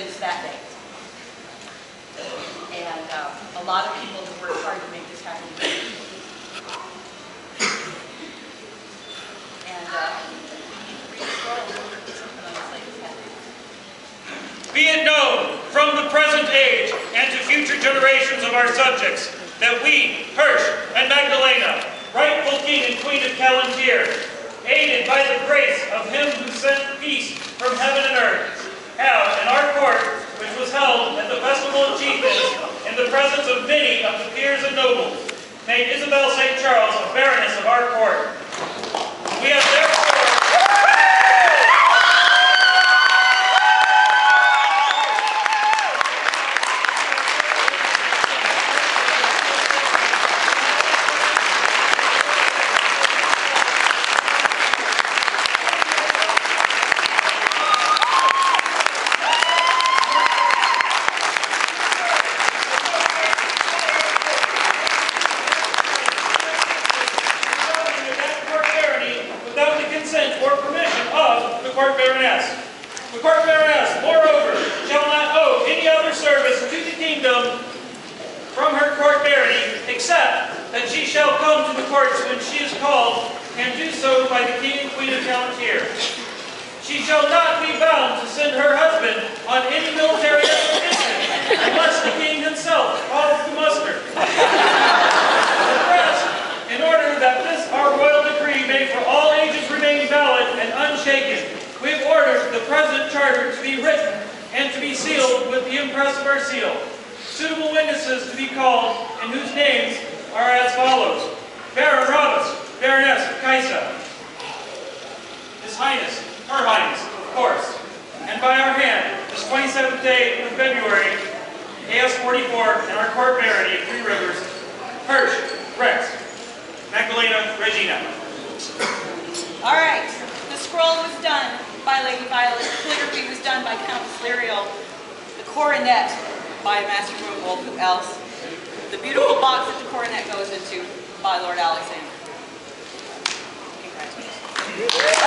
since that date. And a lot of people have worked hard to make this happen. And read the scroll and put something on this lady's head. Be it known from the present age and to future generations of our subjects that we, Hirsch and Magdalena, rightful King and Queen of Calontir, aided by the grace of Him who sent peace from heaven and earth, have in our court, which was held at the festival of Chieftans, in the presence of many of the peers and nobles, made Issabell St. Charles a Baroness of our court. We have therefore or permission of the court baroness. The court baroness, moreover, shall not owe any other service to the kingdom from her court barony, except that she shall come to the courts when she is called, and do so by the King and Queen of Calontir. She shall not be bound to send her husband on any military expedition, unless the king himself calls the muster. The rest, in order that this our royal decree may for all ages remain valid and unshaken, we have ordered the present charter to be written and to be sealed with the impress of our seal. Suitable witnesses to be called, and whose names are as follows: Baron Robus, Baroness of Kaisa, His Highness, Her Highness, of course, and by our hand, this 27th day of February, AS 44, in our court barony of Three Rivers, Hirsch, Rex, Magdalena, Regina. All right, the scroll was done by Lady Violet, the calligraphy was done by Countess Liriel, the coronet by Master Grunwald, who else? The beautiful box that the coronet goes into by Lord Alexander. Congratulations.